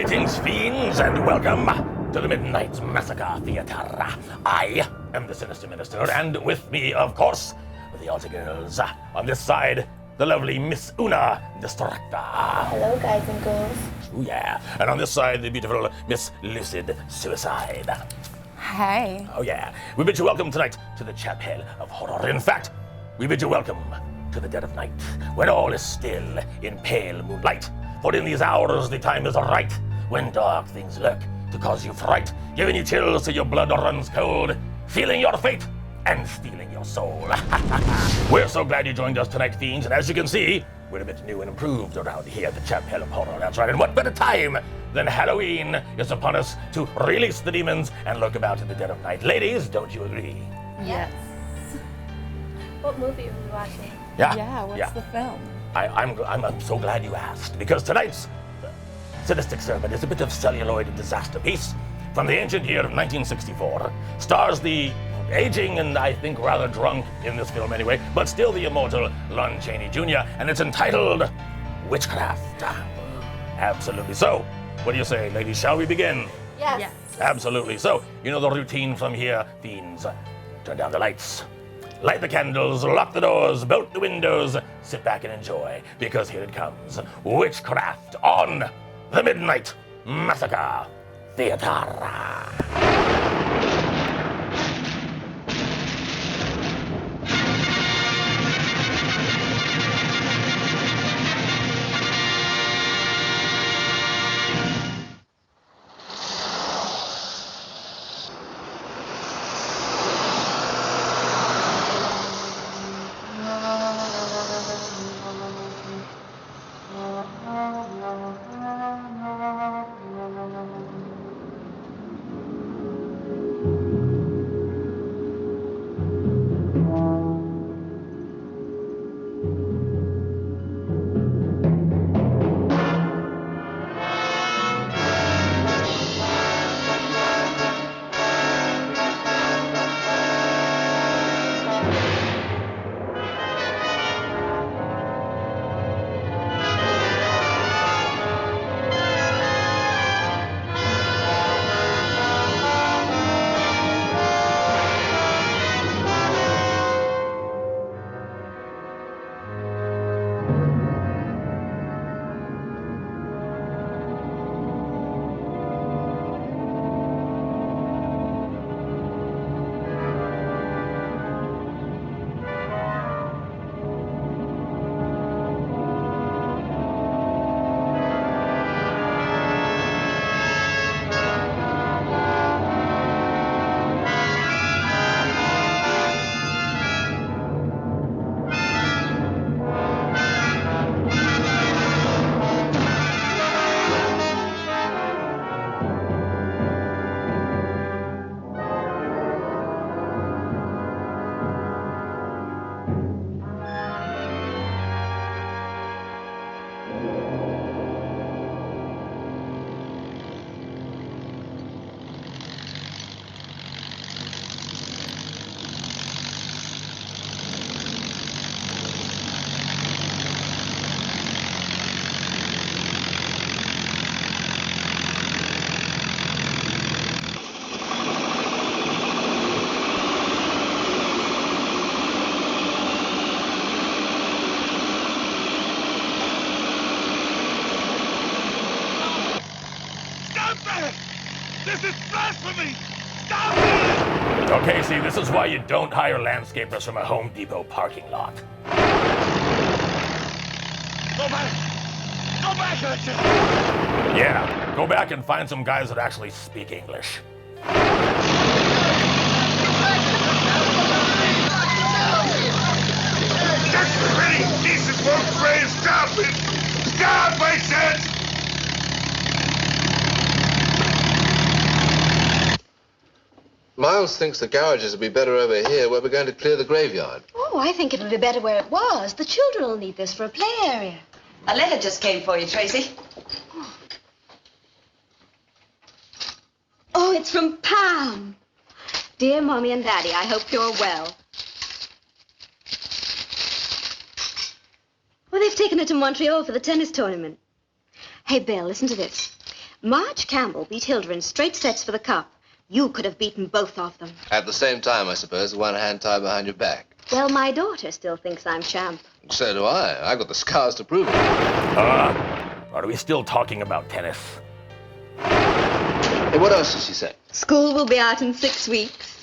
Greetings, fiends, and welcome to the Midnight Massacre Theater. I am the Sinister Minister, and with me, of course, the Altar Girls. On this side, the lovely Miss Una Distracta. Hello, guys and girls. Oh yeah. And on this side, the beautiful Miss Lucid Suicide. Hi. Oh yeah. We bid you welcome tonight to the chapel of horror. In fact, we bid you welcome to the dead of night, when all is still in pale moonlight. For in these hours the time is right, when dark things lurk to cause you fright, giving you chills till your blood runs cold, feeling your fate and stealing your soul. We're so glad you joined us tonight, fiends, and as you can see, we're a bit new and improved around here at the Chapel of Horror. That's right, and what better time than Halloween is upon us to release the demons and lurk about in the dead of night. Ladies, don't you agree? Yes. What movie are we watching? Yeah, what's the film? I'm so glad you asked, because tonight's sadistic sermon is a bit of celluloid disaster piece from the ancient year of 1964. Stars the aging and I think rather drunk in this film anyway, but still the immortal Lon Chaney Jr., and it's entitled Witchcraft. Absolutely. So, what do you say, ladies? Shall we begin? Yes. Absolutely. So, you know the routine from here, fiends. Turn down the lights, light the candles, lock the doors, bolt the windows, sit back and enjoy, because here it comes. Witchcraft on the Midnight Massacre Theater. This is blasphemy! Stop it! Okay, see, this is why you don't hire landscapers from a Home Depot parking lot. Go back! Go back, Archer! Yeah, go back and find some guys that actually speak English. That's pretty decent folks, Ray! Stop it! Stop, I said! Miles thinks the garages would be better over here where we're going to clear the graveyard. Oh, I think it would be better where it was. The children will need this for a play area. A letter just came for you, Tracy. Oh, it's from Pam. Dear Mommy and Daddy, I hope you're well. Well, they've taken her to Montreal for the tennis tournament. Hey, Bill, listen to this. Marge Campbell beat Hilda in straight sets for the cup. You could have beaten both of them. At the same time, I suppose, one hand tied behind your back. Well, my daughter still thinks I'm champ. So do I. I've got the scars to prove it. Are we still talking about tennis? Hey, what else did she say? School will be out in 6 weeks.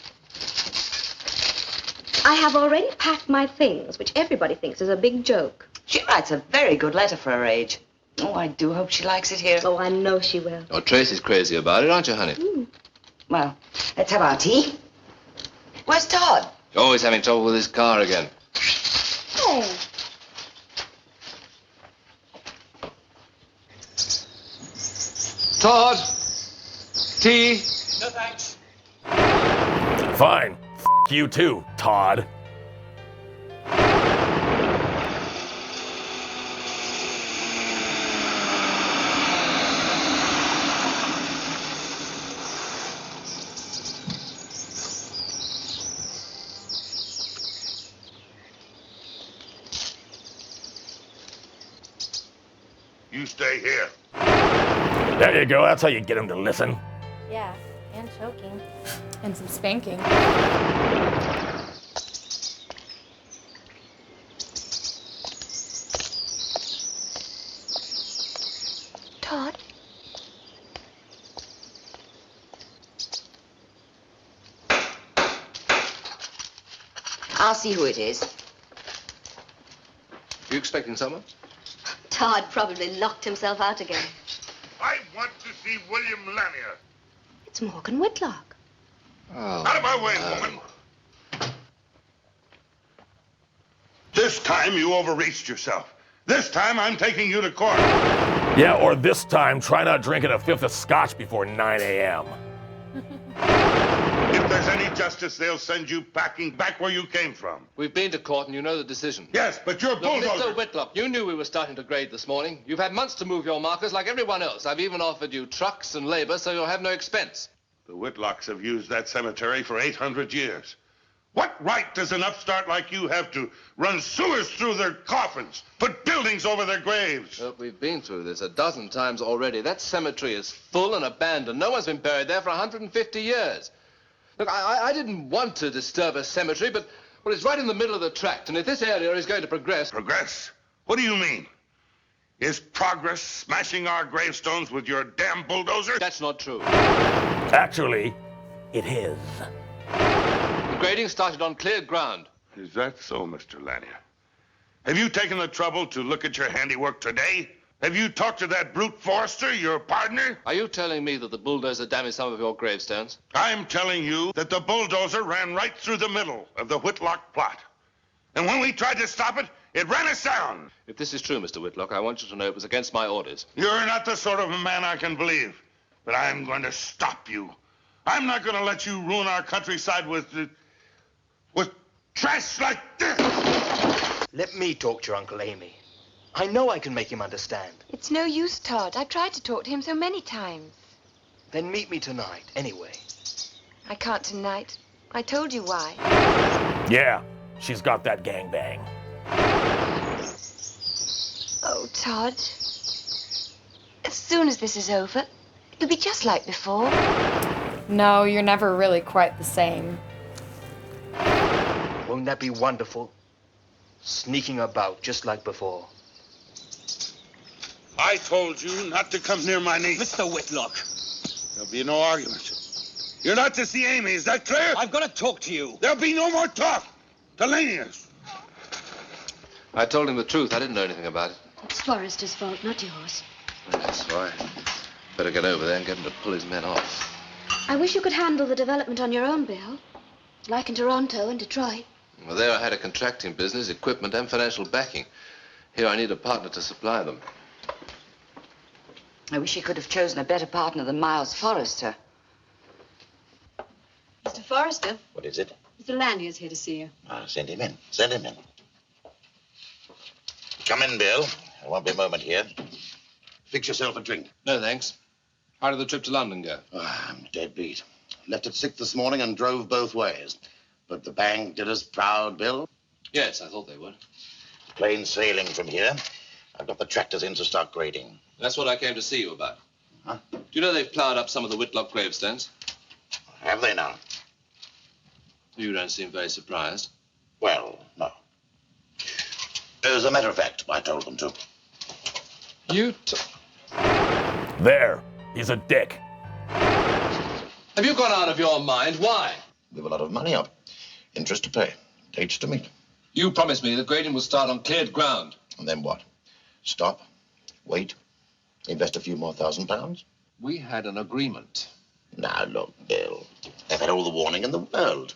I have already packed my things, which everybody thinks is a big joke. She writes a very good letter for her age. Oh, I do hope she likes it here. Oh, I know she will. Oh, Tracy's crazy about it, aren't you, honey? Well, let's have our tea. Where's Todd? Always having trouble with his car again. Oh. Todd! Tea? No, thanks. Fine. F you too, Todd. You stay here. There you go. That's how you get him to listen. Yeah, and choking. And some spanking. Todd? I'll see who it is. You expecting someone? Todd probably locked himself out again. I want to see William Lanier. It's Morgan Whitlock. Oh. Out of my way, woman. This time you overreached yourself. This time I'm taking you to court. Yeah, or this time, try not drinking a fifth of scotch before 9 a.m. If there's any justice, they'll send you packing back where you came from. We've been to court and you know the decision. Yes, but you're Look, bulldozer. Mr. Whitlock, you knew we were starting to grade this morning. You've had months to move your markers like everyone else. I've even offered you trucks and labor so you'll have no expense. The Whitlocks have used that cemetery for 800 years. What right does an upstart like you have to run sewers through their coffins, put buildings over their graves? Look, we've been through this a dozen times already. That cemetery is full and abandoned. No one's been buried there for 150 years. Look, I didn't want to disturb a cemetery, but, well, it's right in the middle of the tract, and if this area is going to progress... Progress? What do you mean? Is progress smashing our gravestones with your damn bulldozer? That's not true. Actually, it is. The grading started on cleared ground. Is that so, Mr. Lanier? Have you taken the trouble to look at your handiwork today? Have you talked to that brute Forrester, your partner? Are you telling me that the bulldozer damaged some of your gravestones? I'm telling you that the bulldozer ran right through the middle of the Whitlock plot. And when we tried to stop it, it ran us down. If this is true, Mr. Whitlock, I want you to know it was against my orders. You're not the sort of a man I can believe. But I'm going to stop you. I'm not going to let you ruin our countryside with trash like this. Let me talk to your Uncle Amy. I know I can make him understand. It's no use, Todd. I've tried to talk to him so many times. Then meet me tonight, anyway. I can't tonight. I told you why. Yeah, she's got that gangbang. Oh, Todd. As soon as this is over, it'll be just like before. No, you're never really quite the same. Won't that be wonderful? Sneaking about just like before. I told you not to come near my niece. Mr. Whitlock, There'll be no argument. You're not to see Amy, is that clear? I've got to talk to you. There'll be no more talk. Delaney's. I told him the truth. I didn't know anything about it. It's Forrester's fault, not yours. That's right. Better get over there and get him to pull his men off. I wish you could handle the development on your own, Bill. Like in Toronto and Detroit. Well, there I had a contracting business, equipment, and financial backing. Here I need a partner to supply them. I wish he could have chosen a better partner than Miles Forrester. Mr. Forrester, What is it? Mr. Lanier's here to see you. Send him in. Send him in. Come in, Bill. I won't be a moment here. Fix yourself a drink. No, thanks. How did the trip to London go? I'm dead beat. Left at 6 this morning and drove both ways. But the bank did us proud, Bill. Yes, I thought they would. Plain sailing from here. I've got the tractors in to start grading. That's what I came to see you about. Huh? Do you know they've plowed up some of the Whitlock gravestones? Have they now? You don't seem very surprised. Well, no. As a matter of fact, I told them to. There. He's a dick. Have you gone out of your mind? Why? We have a lot of money up. Interest to pay. Dates to meet. You promised me the grading will start on cleared ground. And then what? Stop? Wait? Invest a few more £1,000? We had an agreement. Now, look, Bill. They've had all the warning in the world.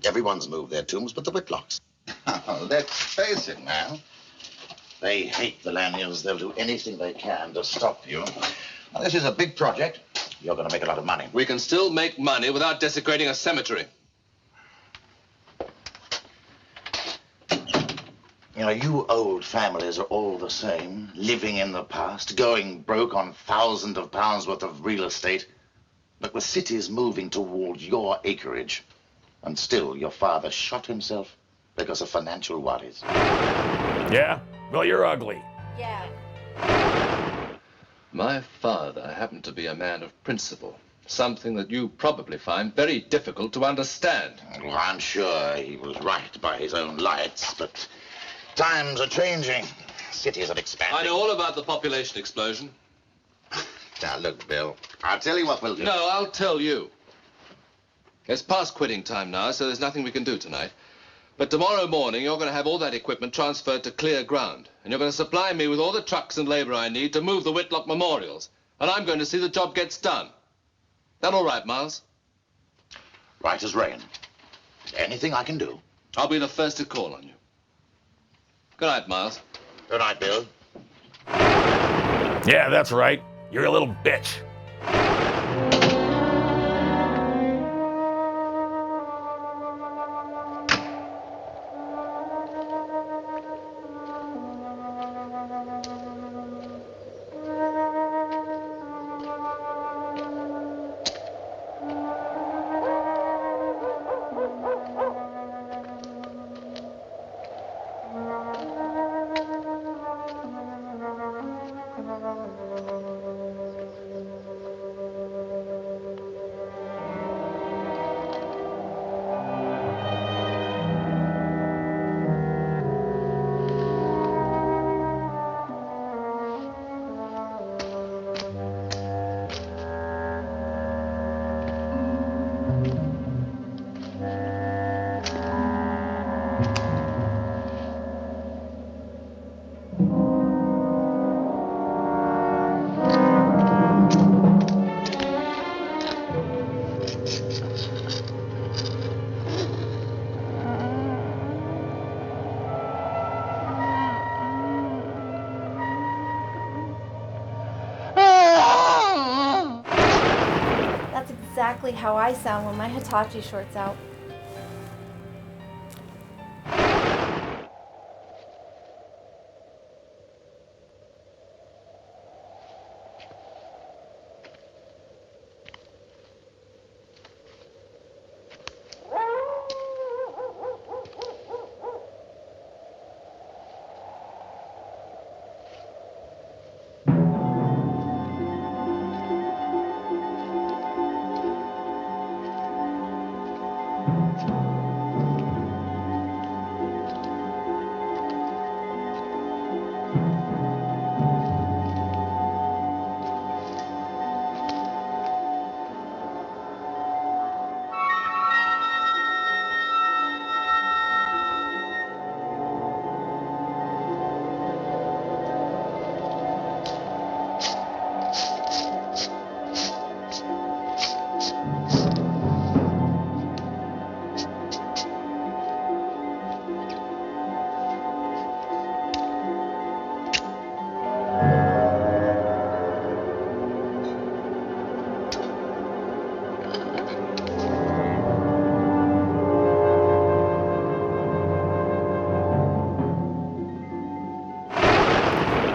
Everyone's moved their tombs but the Whitlocks. Let's face it, man. They hate the Lannions. They'll do anything they can to stop you. Now, this is a big project. You're going to make a lot of money. We can still make money without desecrating a cemetery. You know, you old families are all the same, living in the past, going broke on thousands of pounds worth of real estate. But the city's moving towards your acreage. And still, your father shot himself because of financial worries. Yeah? Well, you're ugly. Yeah. My father happened to be a man of principle, something that you probably find very difficult to understand. Well, I'm sure he was right by his own lights, but times are changing. Cities are expanding. I know all about the population explosion. Now, look, Bill, I'll tell you what we'll do. No, I'll tell you. It's past quitting time now, so there's nothing we can do tonight. But tomorrow morning, you're going to have all that equipment transferred to clear ground. And you're going to supply me with all the trucks and labor I need to move the Whitlock memorials. And I'm going to see the job gets done. That all right, Miles? Right as rain. Anything I can do. I'll be the first to call on you. Good night, Miles. Good night, Bill. Yeah, that's right. You're a little bitch. That's exactly how I sound when my Hitachi shorts out.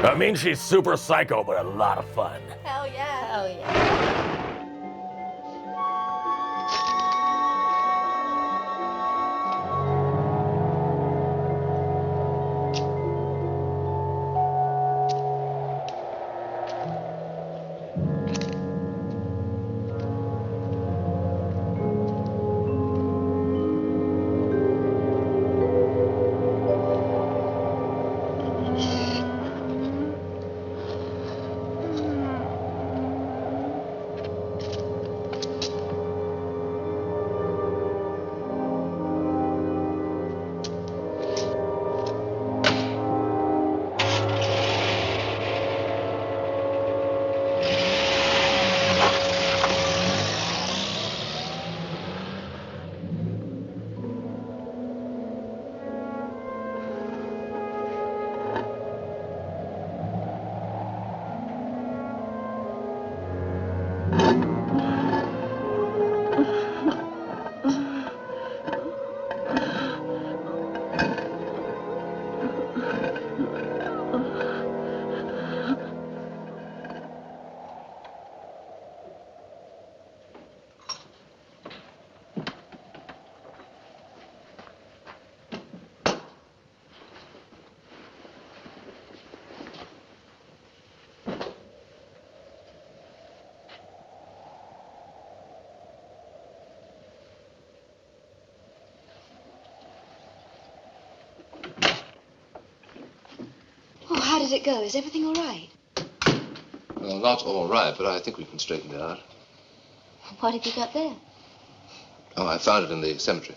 I mean, she's super psycho, but a lot of fun. Hell yeah. Hell yeah. did it go? Is everything all right? Well, not all right, but I think we can straighten it out. What have you got there? Oh, I found it in the cemetery.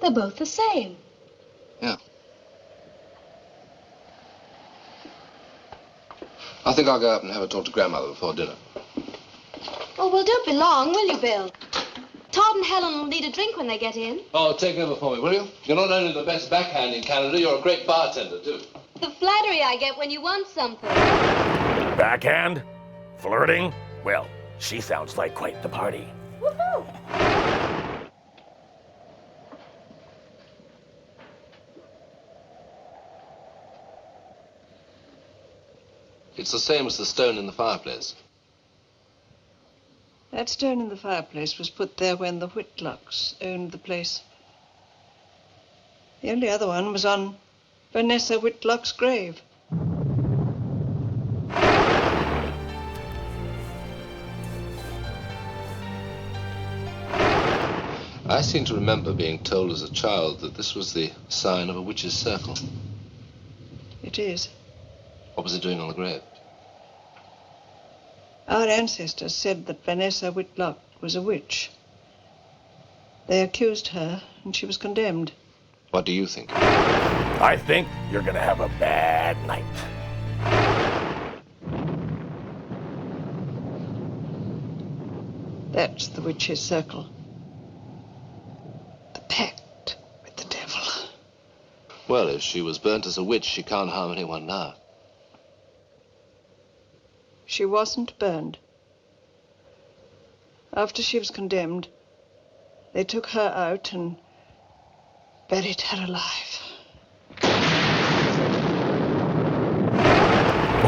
They're both the same. Yeah. I think I'll go up and have a talk to Grandmother before dinner. Oh, well, don't be long, will you, Bill? Todd and Helen will need a drink when they get in. Oh, take over for me, will you? You're not only the best backhand in Canada, you're a great bartender, too. The flattery I get when you want something. Backhand? Flirting? Well, she sounds like quite the party. Woohoo! It's the same as the stone in the fireplace. That stone in the fireplace was put there when the Whitlocks owned the place. The only other one was on Vanessa Whitlock's grave. I seem to remember being told as a child that this was the sign of a witch's circle. It is. What was it doing on the grave? Our ancestors said that Vanessa Whitlock was a witch. They accused her, and she was condemned. What do you think? I think you're gonna have a bad night. That's the witch's circle. The pact with the devil. Well, if she was burnt as a witch, she can't harm anyone now. She wasn't burned. After she was condemned, they took her out and buried her alive.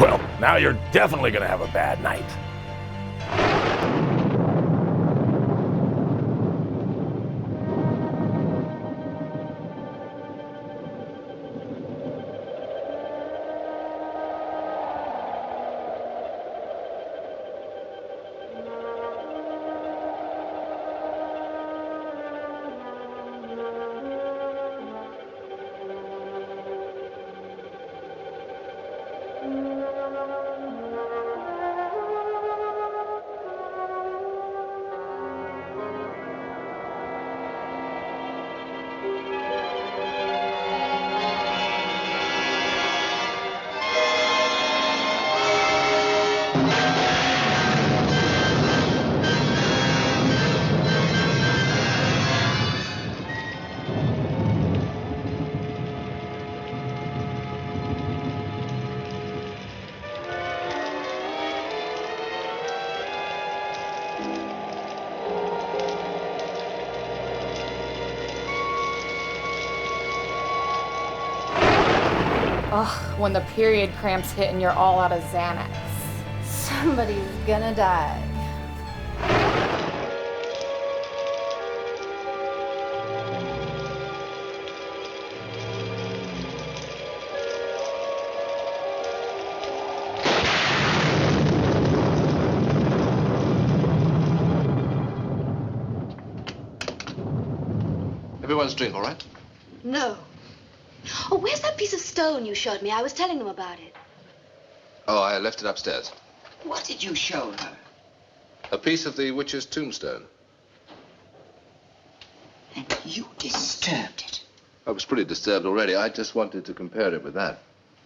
Well, now you're definitely gonna have a bad night. Ugh, when the period cramps hit and you're all out of Xanax. Somebody's gonna die. Everyone's drink, all right? No. Oh, where's that piece of stone you showed me? I was telling them about it. Oh, I left it upstairs. What did you show her? A piece of the witch's tombstone. And you disturbed it. I was pretty disturbed already. I just wanted to compare it with that.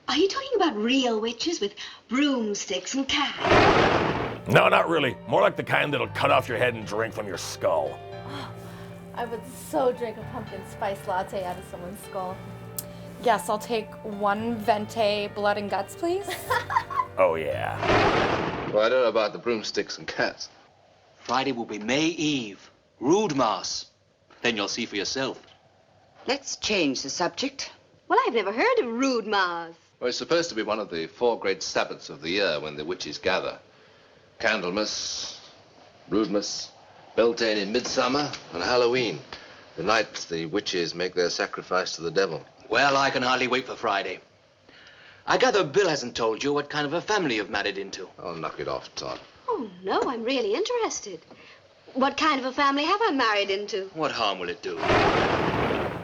Are you talking about real witches with broomsticks and cats? No, not really. More like the kind that'll cut off your head and drink from your skull. I would so drink a pumpkin spice latte out of someone's skull. Yes, I'll take one Vente blood and guts, please. Oh, yeah. Well, I don't know about the broomsticks and cats. Friday will be May Eve. Rude Mass. Then you'll see for yourself. Let's change the subject. Well, I've never heard of Rude Mars. Well, it's supposed to be one of the 4 great Sabbaths of the year when the witches gather. Candlemas, Rudemas, Beltane in Midsummer, and Halloween, the night the witches make their sacrifice to the devil. Well, I can hardly wait for Friday. I gather Bill hasn't told you what kind of a family you've married into. Oh, knock it off, Todd. Oh, no, I'm really interested. What kind of a family have I married into? What harm will it do?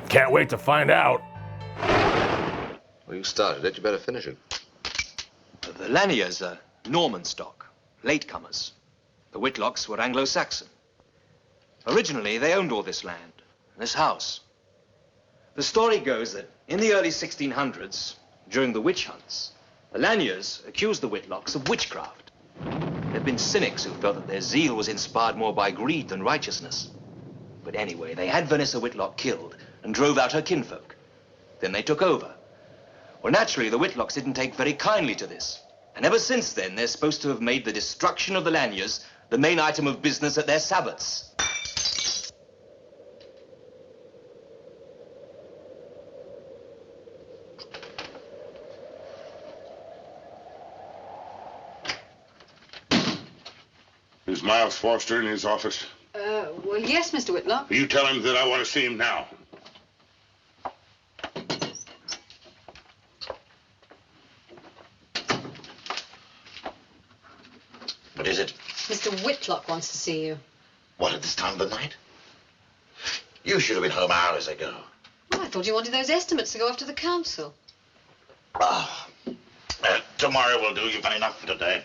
Can't wait to find out. Well, you started it. You better finish it. The Laniers are Norman stock, latecomers. The Whitlocks were Anglo-Saxon. Originally, they owned all this land, this house. The story goes that in the early 1600s, during the witch hunts, the Laniers accused the Whitlocks of witchcraft. There have been cynics who felt that their zeal was inspired more by greed than righteousness. But anyway, they had Vanessa Whitlock killed and drove out her kinfolk. Then they took over. Well, naturally, the Whitlocks didn't take very kindly to this. And ever since then, they're supposed to have made the destruction of the Laniers the main item of business at their sabbats. Is Miles Foster in his office? Well, yes, Mr. Whitlock. You tell him that I want to see him now. What is it? Mr. Whitlock wants to see you. What, at this time of the night? You should have been home hours ago. Oh, I thought you wanted those estimates to go off to the council. Tomorrow will do. You've done enough for today.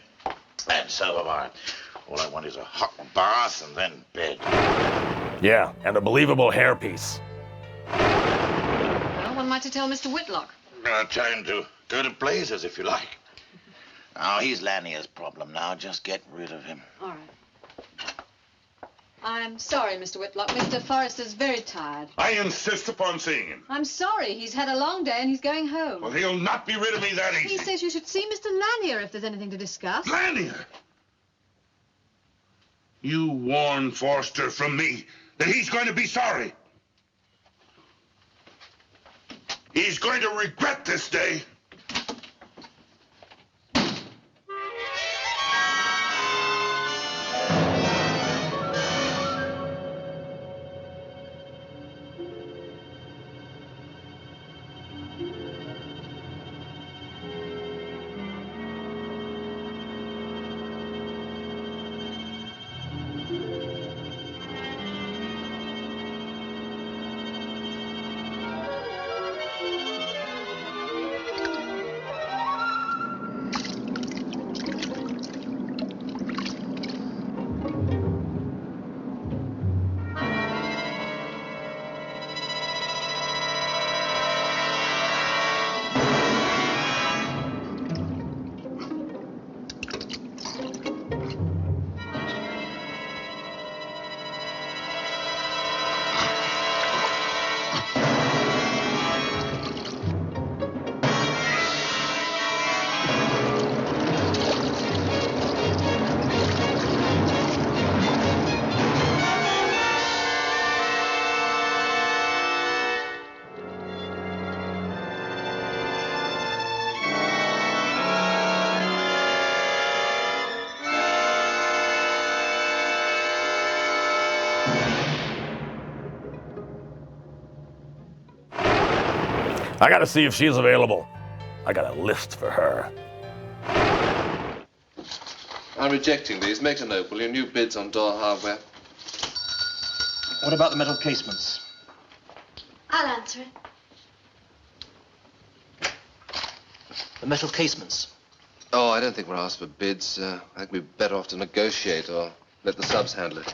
And so have I. All I want is a hot bath and then bed. Yeah, and a believable hairpiece. Well, what am I to tell Mr. Whitlock? Tell him to go to blazes if you like. Oh, he's Lanier's problem now. Just get rid of him. All right. I'm sorry, Mr. Whitlock. Mr. Forrester's very tired. I insist upon seeing him. I'm sorry. He's had a long day and he's going home. Well, he'll not be rid of me that easy. He says you should see Mr. Lanier if there's anything to discuss. Lanier! You warn Forster from me that he's going to be sorry. He's going to regret this day. I gotta see if she's available. I got a list for her. I'm rejecting these. Make a note, will you? New bids on door hardware. What about the metal casements? I'll answer it. The metal casements. Oh, I don't think we're asked for bids. I think we'd be better off to negotiate or let the subs handle it.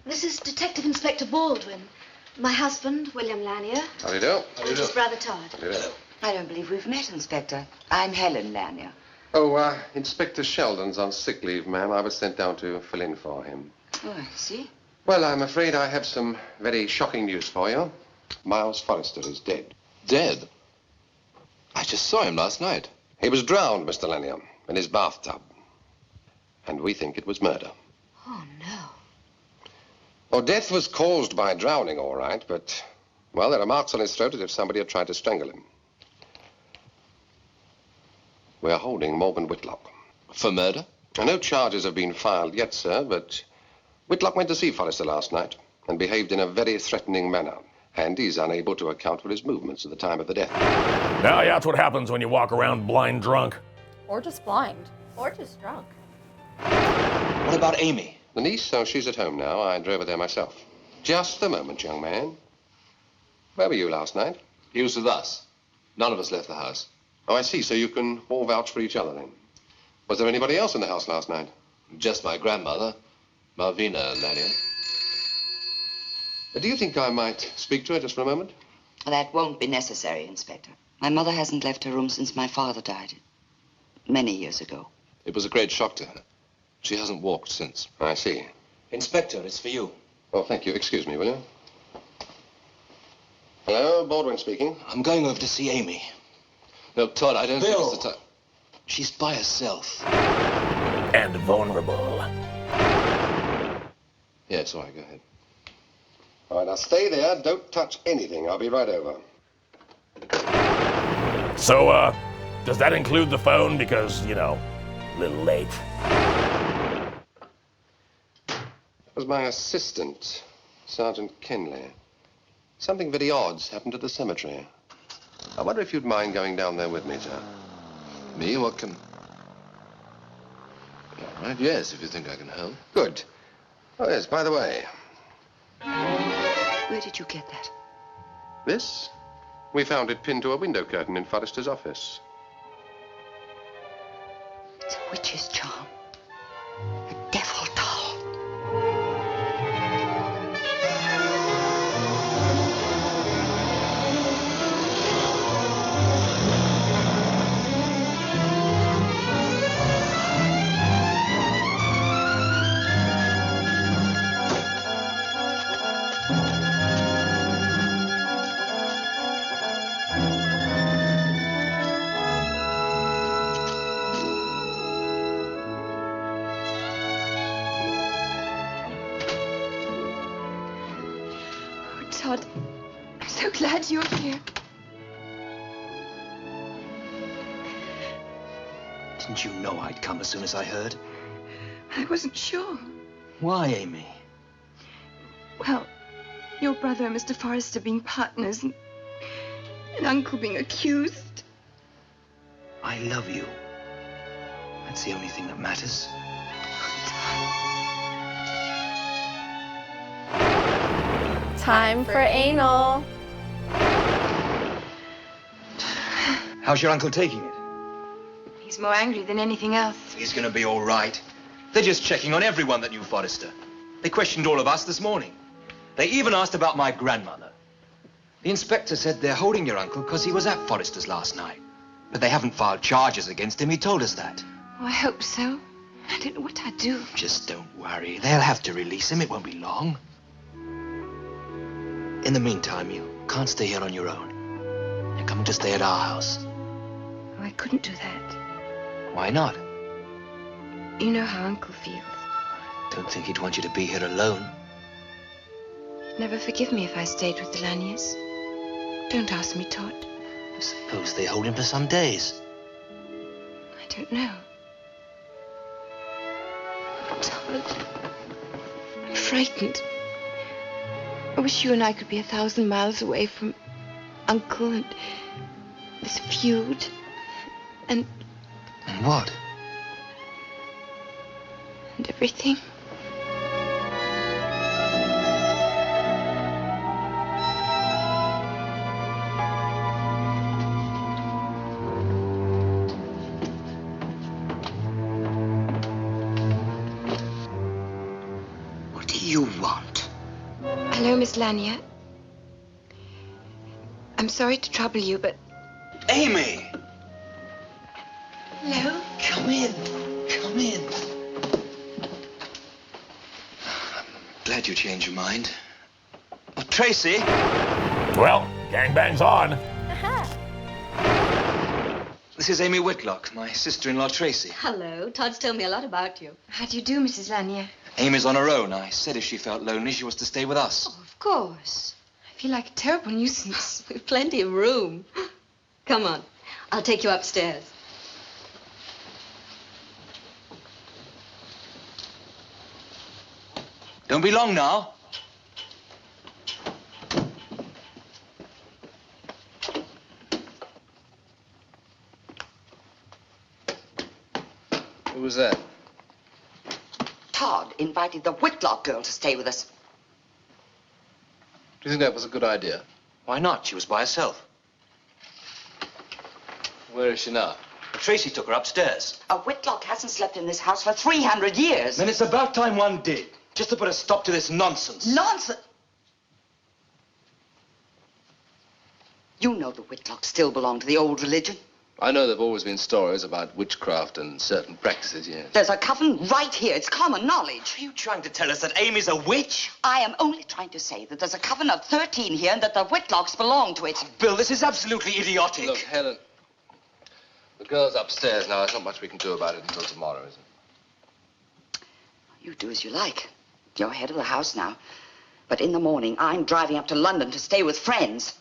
This is Detective Inspector Baldwin. My husband, William Lanier. How do you do? And his brother Todd. How do you do? I don't believe we've met, Inspector. I'm Helen Lanier. Oh, Inspector Sheldon's on sick leave, ma'am. I was sent down to fill in for him. Oh, I see. Well, I'm afraid I have some very shocking news for you. Miles Forrester is dead. Dead? I just saw him last night. He was drowned, Mr. Lanier, in his bathtub. And we think it was murder. Oh, no. Well, death was caused by drowning, all right, but, well, there are marks on his throat as if somebody had tried to strangle him. We're holding Morgan Whitlock. For murder? No charges have been filed yet, sir, but Whitlock went to see Forrester last night and behaved in a very threatening manner. And he's unable to account for his movements at the time of the death. Now, yeah, that's what happens when you walk around blind drunk. Or just blind. Or just drunk. What about Amy? The niece, oh, she's at home now. I drove her there myself. Just a moment, young man. Where were you last night? He was with us. None of us left the house. Oh, I see. So you can all vouch for each other, then. Was there anybody else in the house last night? Just my grandmother, Malvina Lanier. Do you think I might speak to her just for a moment? That won't be necessary, Inspector. My mother hasn't left her room since my father died. Many years ago. It was a great shock to her. She hasn't walked since. I see. Inspector, it's for you. Oh, thank you. Excuse me, will you? Hello, Baldwin speaking. I'm going over to see Amy. No, Todd, I don't think Bill. it's the time. She's by herself. And vulnerable. Yeah, it's all right. Go ahead. All right, now stay there. Don't touch anything. I'll be right over. So, does that include the phone? Because, you know, a little late. That was my assistant, Sergeant Kenley. Something very odd's happened at the cemetery. I wonder if you'd mind going down there with me, sir. Me? What can... All right, yes, if you think I can help. Good. Oh, yes, by the way, Where did you get that? this? We found it pinned to a window curtain in Forrester's office. It's a witch's charm. A devil doll. Todd, I'm so glad you're here. Didn't you know I'd come as soon as I heard? I wasn't sure. Why, Amy? Well, your brother and Mr. Forrester being partners and Uncle being accused. I love you. That's the only thing that matters. Time for anal. How's your uncle taking it? He's more angry than anything else. He's gonna be all right. They're just checking on everyone that knew Forrester. They questioned all of us this morning. They even asked about my grandmother. The inspector said they're holding your uncle because he was at Forrester's last night. But they haven't filed charges against him. He told us that. Oh, I hope so. I don't know what I'd do. Just don't worry. They'll have to release him. It won't be long. In the meantime, you can't stay here on your own. You're coming to stay at our house. Oh, I couldn't do that. Why not? You know how Uncle feels. Don't think he'd want you to be here alone. He'd never forgive me if I stayed with the Laniers. Don't ask me, Todd. I suppose they hold him for some days. I don't know. Todd, I'm frightened. I wish you and I could be 1,000 miles away from Uncle and this feud. And what? And everything. What do you want? Hello, Miss Lanier. I'm sorry to trouble you, but... Amy! Hello? Come in. Come in. I'm glad you changed your mind. Oh, Tracy! Well, gangbang's on. This is Amy Whitlock, my sister-in-law, Tracy. Hello. Todd's told me a lot about you. How do you do, Mrs. Lanier? Amy's on her own. I said if she felt lonely, she was to stay with us. Oh, of course. I feel like a terrible nuisance. We've plenty of room. Come on. I'll take you upstairs. Don't be long now. Who was that? Todd invited the Whitlock girl to stay with us. Do you think that was a good idea? Why not? She was by herself. Where is she now? Tracy took her upstairs. A Whitlock hasn't slept in this house for 300 years. Then it's about time one did. Just to put a stop to this nonsense. Nonsense! You know the Whitlocks still belong to the old religion. I know there have always been stories about witchcraft and certain practices, yes. There's a coven right here. It's common knowledge. Are you trying to tell us that Amy's a witch? I am only trying to say that there's a coven of 13 here and that the Whitlocks belong to it. Bill, this is absolutely idiotic. Look, Helen, the girl's upstairs now. There's not much we can do about it until tomorrow, is it? You do as you like. You're head of the house now. But in the morning, I'm driving up to London to stay with friends.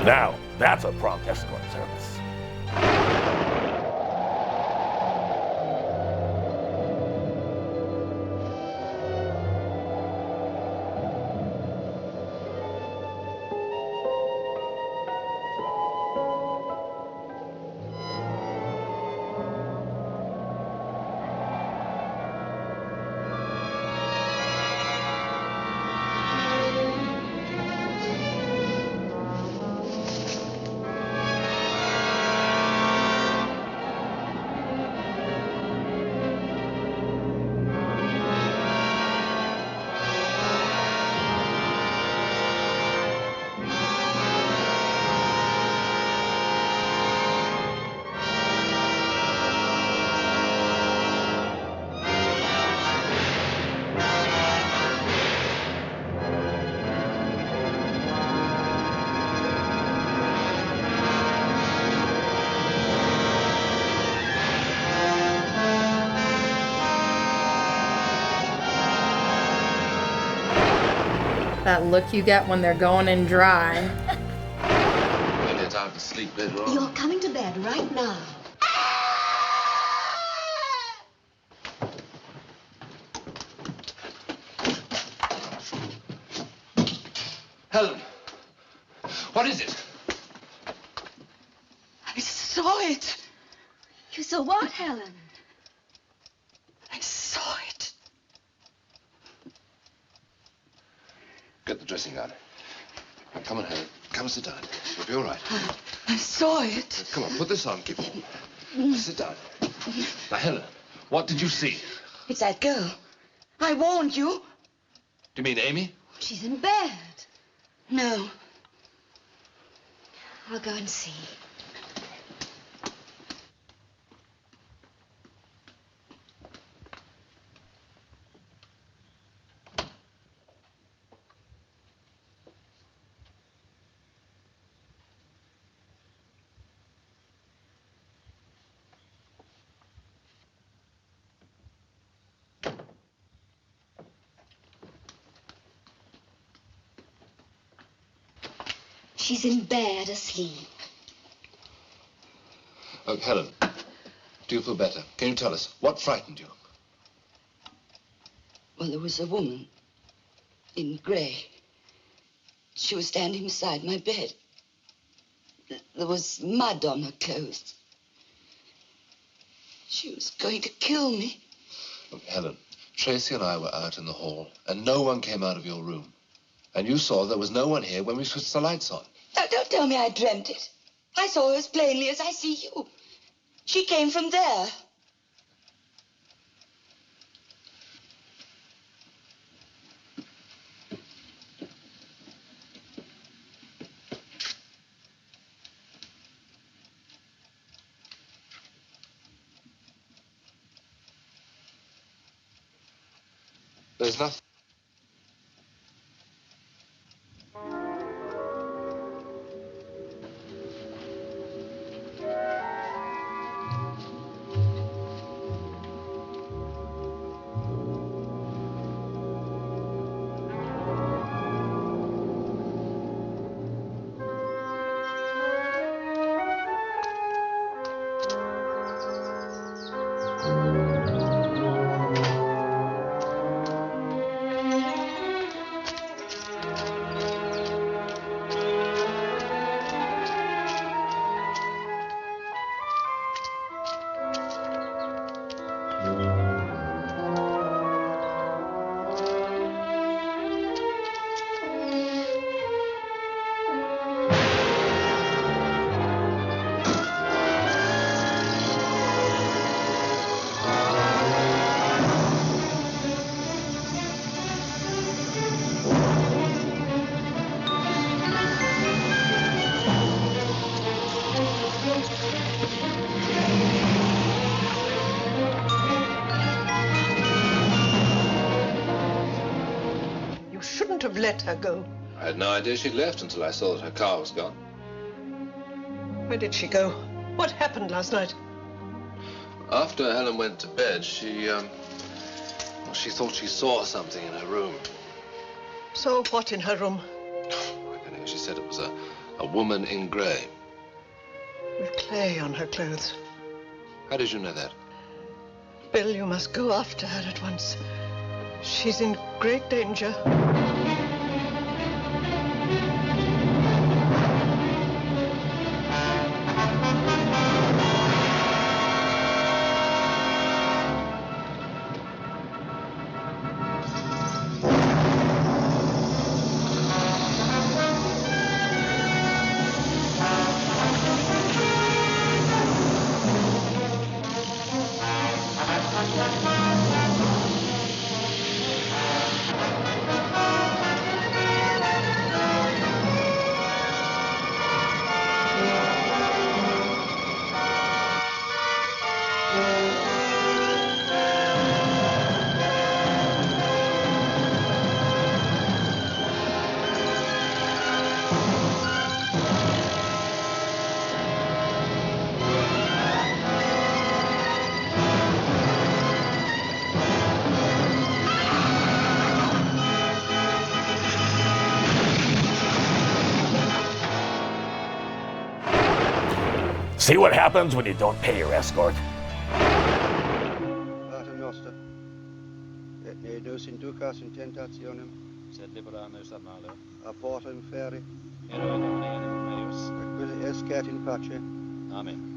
Now, that's a prompt escort service. That look you get when they're going in dry. Maybe it's time to sleep later on. You're coming to bed right now. Helen, what is it? I saw it. You saw what, Helen? I saw it. Get the dressing gown. Now, come on, Helen. Come and sit down. You'll be all right. I saw it. Come on, put this on. Keep warm. Sit down. Now, Helen, what did you see? It's that girl. I warned you. Do you mean Amy? She's in bed. No. I'll go and see. She's in bed asleep. Oh, Helen, do you feel better? Can you tell us what frightened you? Well, there was a woman. in grey. She was standing beside my bed. There was mud on her clothes. She was going to kill me. Look, Helen, Tracy and I were out in the hall, and no one came out of your room. And you saw there was no one here when we switched the lights on. Now, don't tell me I dreamt it. I saw her as plainly as I see you. She came from there. There's nothing. Have let her go. I had no idea she'd left until I saw that her car was gone. Where did she go? What happened last night? After Helen went to bed, she thought she saw something in her room. So what in her room? I don't know. She said it was a woman in grey. With clay on her clothes. How did you know that? Bill, you must go after her at once. She's in great danger. See what happens when you don't pay your escort. Pater Noster, et ne dos inducas in tentationem, sed libera nos a malo. Apporta inferi, ero in omnium meus, et escat in pace. Amen.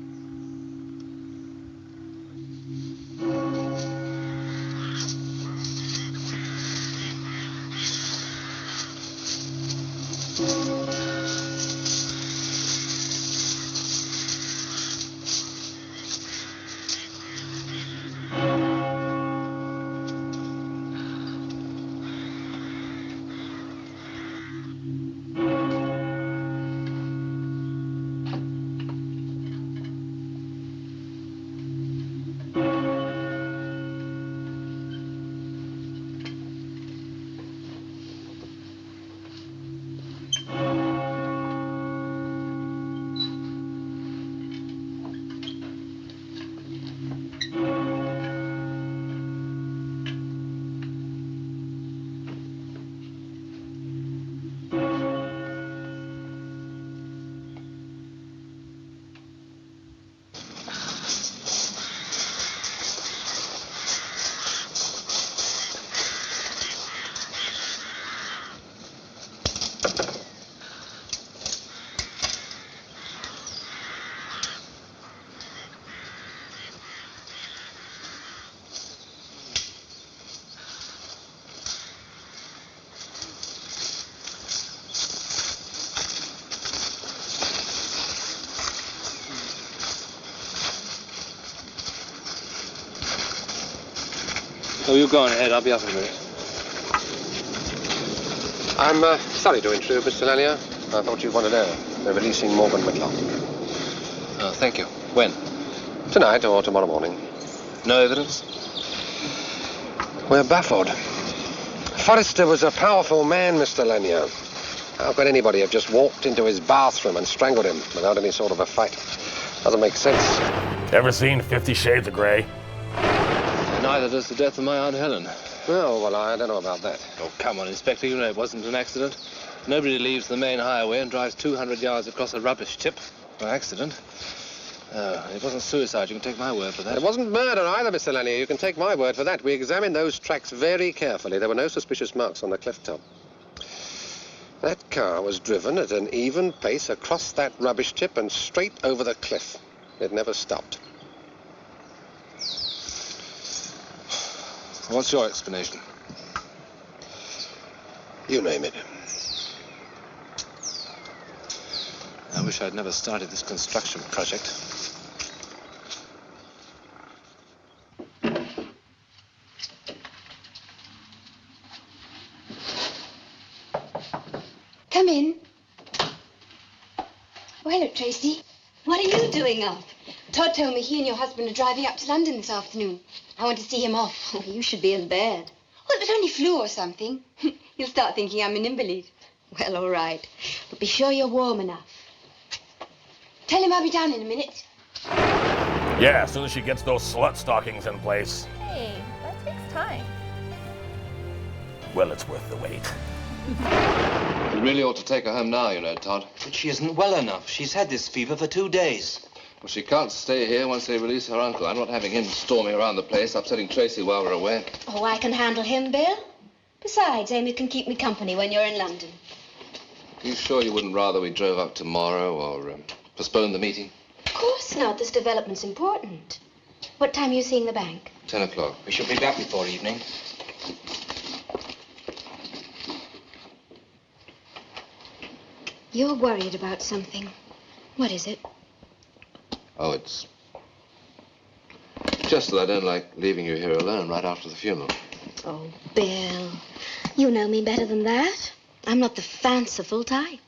go on ahead. I'll be up in a minute. I'm sorry to intrude, Mr. Lanier. I thought you'd want to know. They're releasing Morgan Whitlock. Oh, thank you. When? Tonight or tomorrow morning. No evidence? We're baffled. Forrester was a powerful man, Mr. Lanier. How could anybody have just walked into his bathroom and strangled him without any sort of a fight? Doesn't make sense. Ever seen 50 Shades of Grey? Neither does the death of my Aunt Helen. Oh, well, I don't know about that. Oh, come on, Inspector. You know it wasn't an accident. Nobody leaves the main highway and drives 200 yards across a rubbish tip by accident. It wasn't suicide. You can take my word for that. It wasn't murder either, Mr. Lanier. You can take my word for that. We examined those tracks very carefully. There were no suspicious marks on the cliff top. That car was driven at an even pace across that rubbish tip and straight over the cliff. It never stopped. What's your explanation? You name it. I wish I'd never started this construction project. Come in. Oh, hello, Tracy. What are you doing up? Todd told me he and your husband are driving up to London this afternoon. I want to see him off. Oh, you should be in bed. Well, it was only flu or something. You'll start thinking I'm an invalid. Well, all right. But be sure you're warm enough. Tell him I'll be down in a minute. Yeah, as soon as she gets those slut stockings in place. Hey, that takes time. Well, it's worth the wait. You really ought to take her home now, you know, Todd. But she isn't well enough. She's had this fever for 2 days. Well, she can't stay here once they release her uncle. I'm not having him storming around the place, upsetting Tracy while we're away. Oh, I can handle him, Bill. Besides, Amy can keep me company when you're in London. Are you sure you wouldn't rather we drove up tomorrow or postpone the meeting? Of course not. This development's important. What time are you seeing the bank? 10 o'clock. We should be back before evening. You're worried about something. What is it? Oh, it's just that I don't like leaving you here alone right after the funeral. Oh, Bill, you know me better than that. I'm not the fanciful type.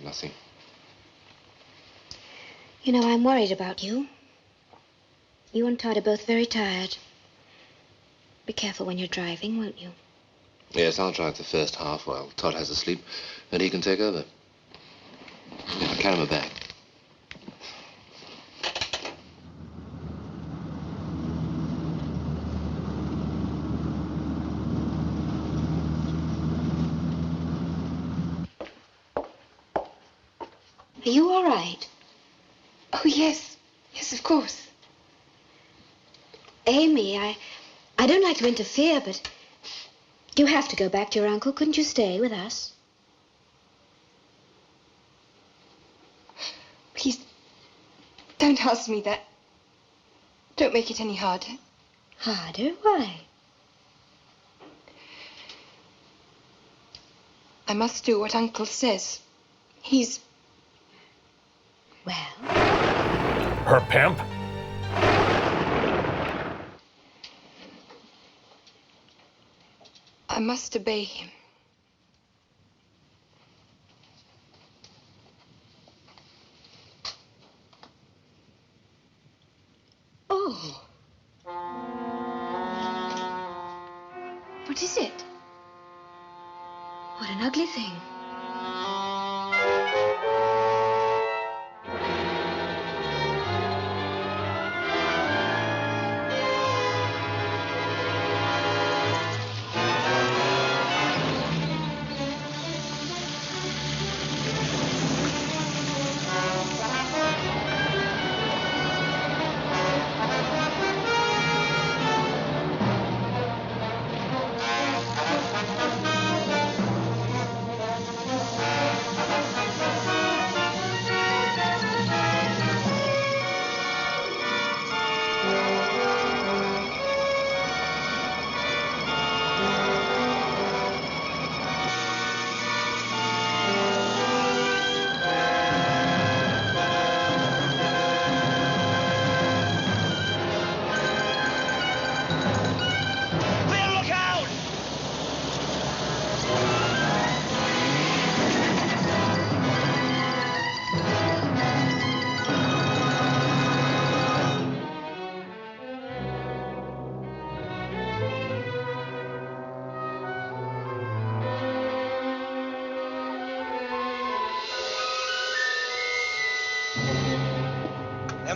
Nothing. You know, I'm worried about you. You and Todd are both very tired. Be careful when you're driving, won't you? Yes, I'll drive the first half while Todd has a sleep, and he can take over. Yeah, carry him back. Are you all right? Oh, yes. Yes, of course. Amy, I don't like to interfere, but you have to go back to your uncle. Couldn't you stay with us? Please, don't ask me that. Don't make it any harder. Harder? Why? I must do what Uncle says. He's... Well? Her pimp? I must obey him. Oh. What is it? What an ugly thing.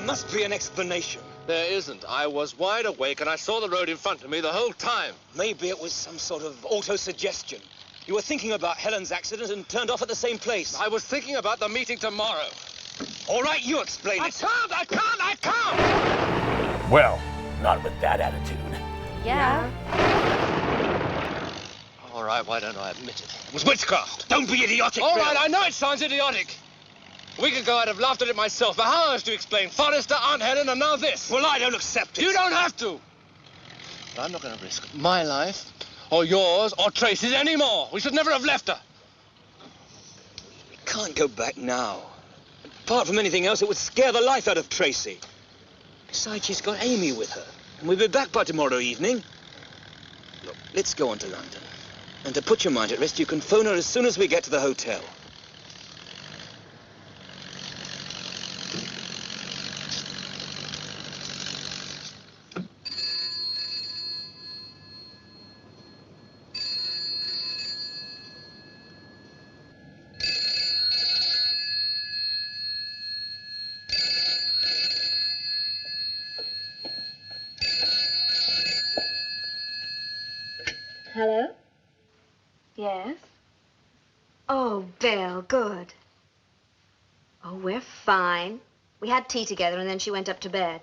must be an explanation. There isn't. I was wide awake and I saw the road in front of me the whole time. Maybe it was some sort of auto-suggestion. You were thinking about Helen's accident and turned off at the same place. I was thinking about the meeting tomorrow. All right, you explain it. I can't! Well, not with that attitude. Yeah. All right, why don't I admit it? It was witchcraft. Don't be idiotic, All Bill. right, I know it sounds idiotic. A week ago, I'd have laughed at it myself, but how else to explain Forrester, Aunt Helen, and now this? Well, I don't accept it. You don't have to. But I'm not going to risk my life, or yours, or Tracy's anymore. We should never have left her. We can't go back now. Apart from anything else, it would scare the life out of Tracy. Besides, she's got Amy with her, and we'll be back by tomorrow evening. Look, let's go on to London. And to put your mind at rest, you can phone her as soon as we get to the hotel. Hello? Yes? Oh, Bill, good. Oh, we're fine. We had tea together and then she went up to bed.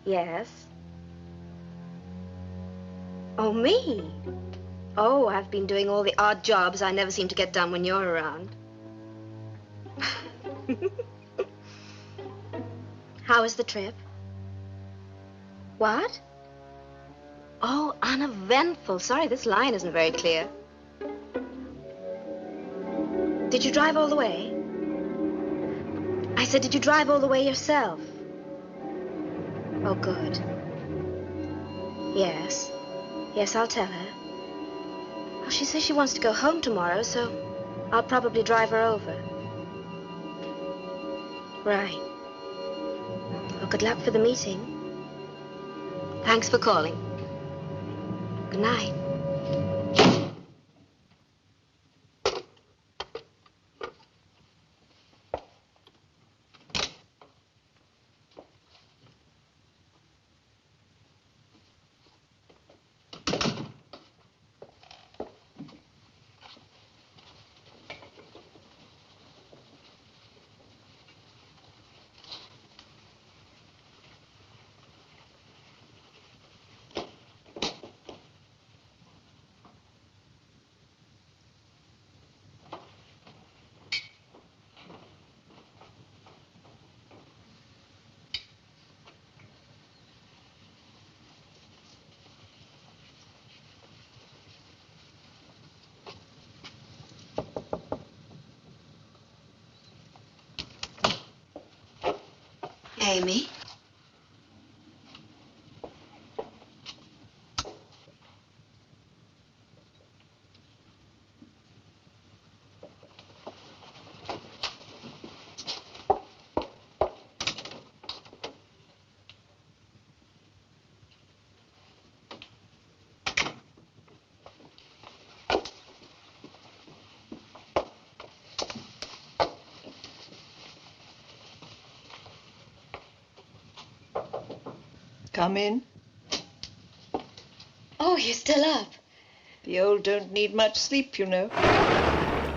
Yes? Oh, me? Oh, I've been doing all the odd jobs I never seem to get done when you're around. How was the trip? What? Oh, uneventful. Sorry, this line isn't very clear. Did you drive all the way? I said, did you drive all the way yourself? Oh, good. Yes. Yes, I'll tell her. Oh, she says she wants to go home tomorrow, so I'll probably drive her over. Right. Well, good luck for the meeting. Thanks for calling. Good night. Amy? Come in. Oh, you're still up. The old don't need much sleep, you know.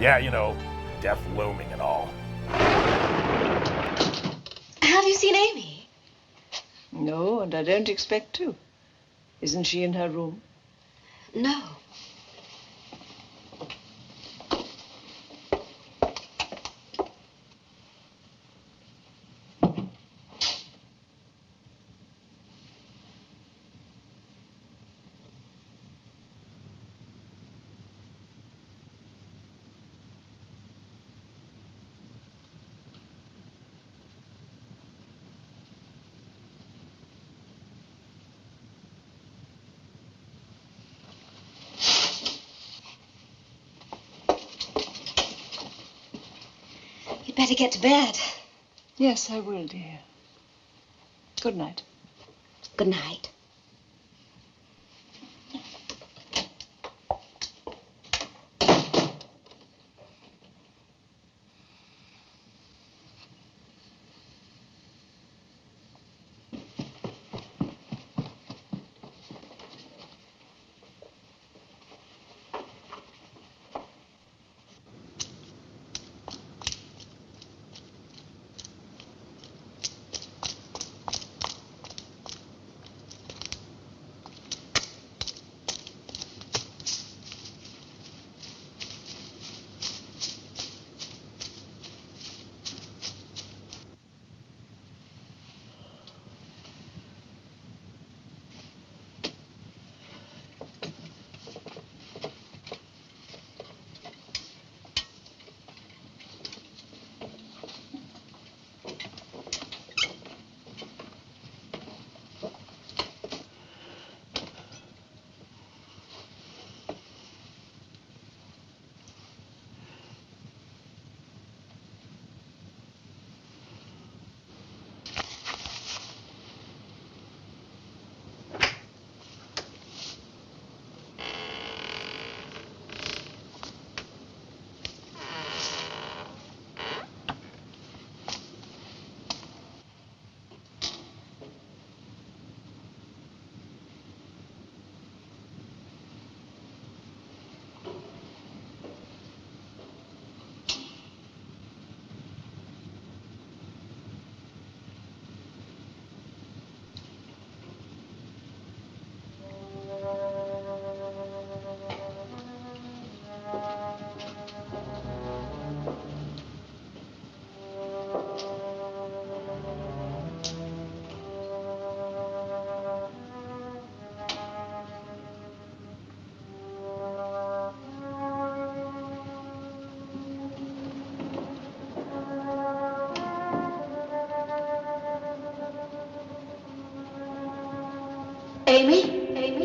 Yeah, you know, death looming and all. Have you seen Amy? No, and I don't expect to. Isn't she in her room? No. You'd better get to bed. Yes, I will, dear. Good night. Good night. Amy? Amy?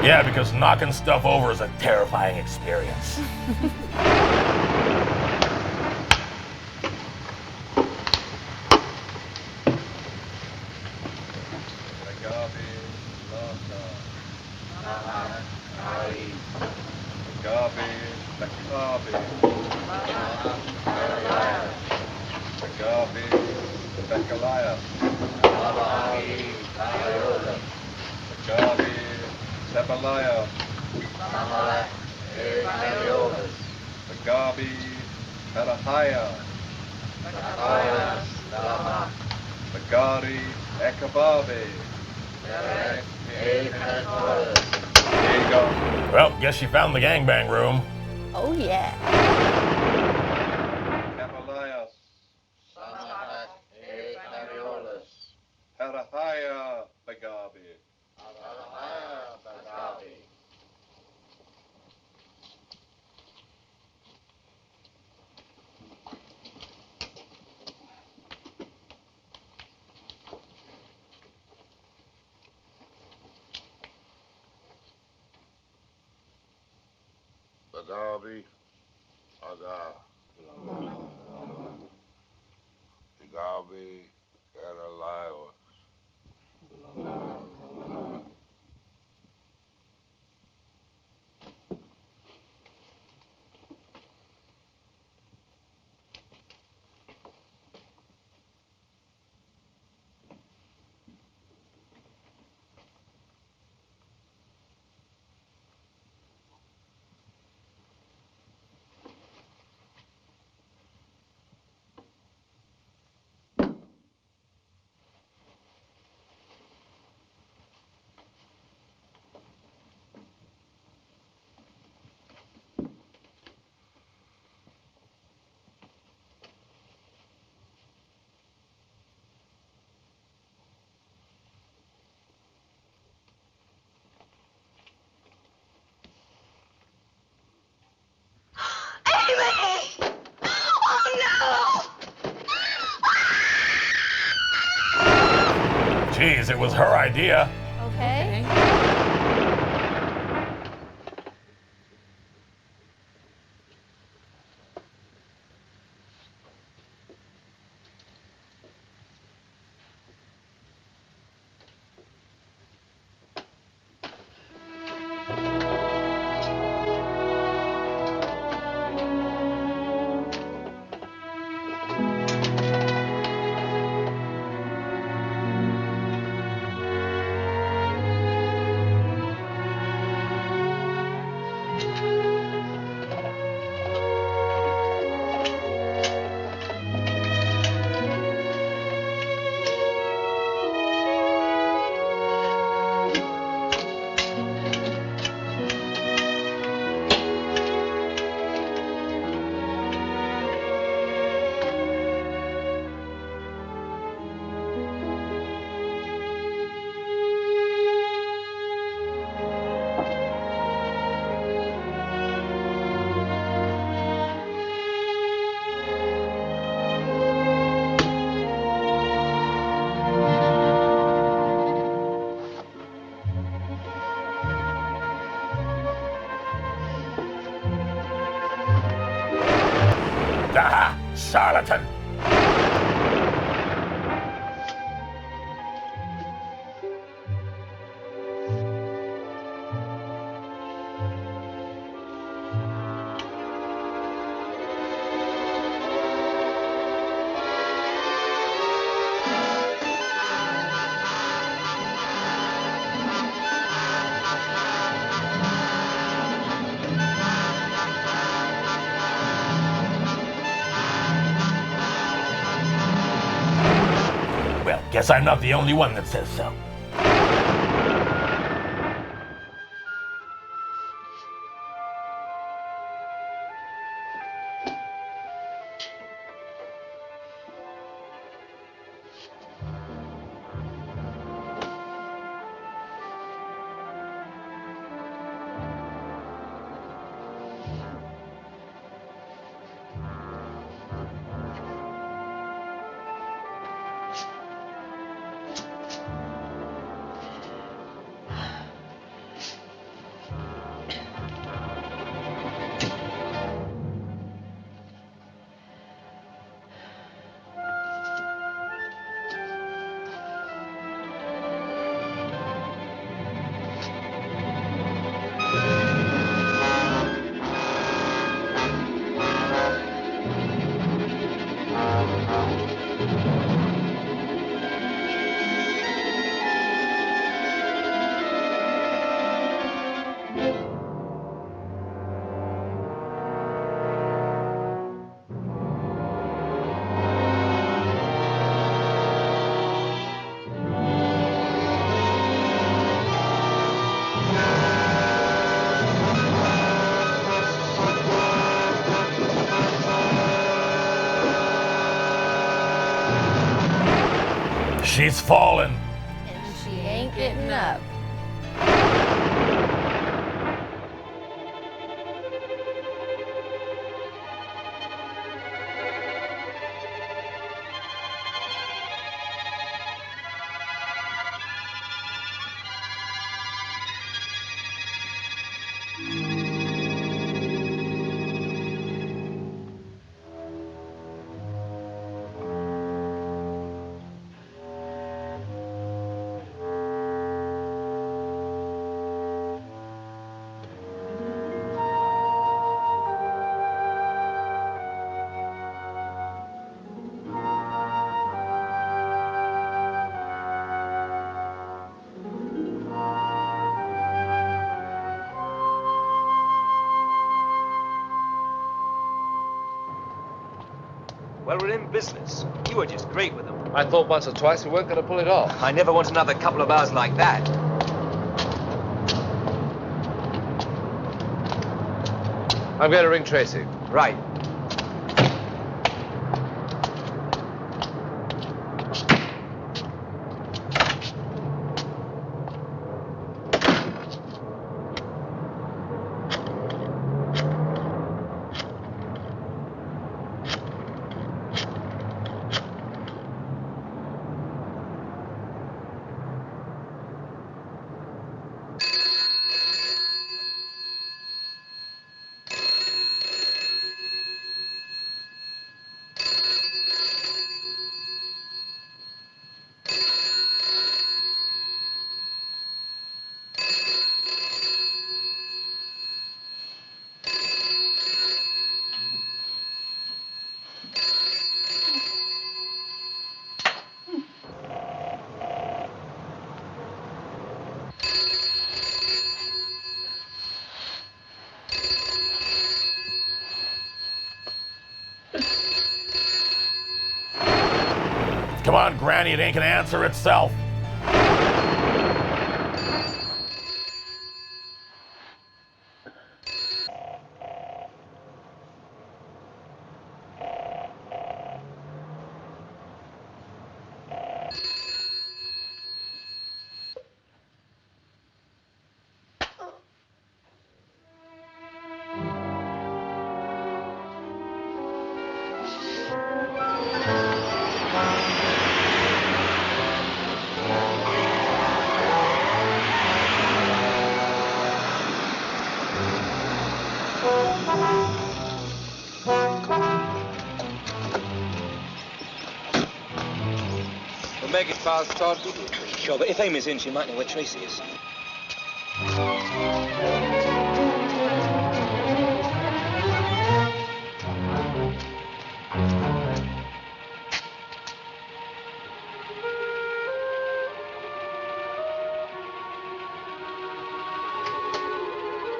Yeah, because knocking stuff over is a terrifying experience. Well, guess you found the gangbang room. Oh, yeah. Bagabi, Aga. Bagabi, Carolina. Jeez, it was her idea. Okay. Aha! Charlatan! Well, guess I'm not the only one that says so. She's fallen. And she ain't getting up. Well, we're in business. You were just great with them. I thought once or twice we weren't going to pull it off. I never want another couple of hours like that. I'm going to ring Tracy. Right. Come on, Granny, it ain't gonna answer itself. make it fast, Todd. Sure, but if Amy's in, she might know where Tracy is.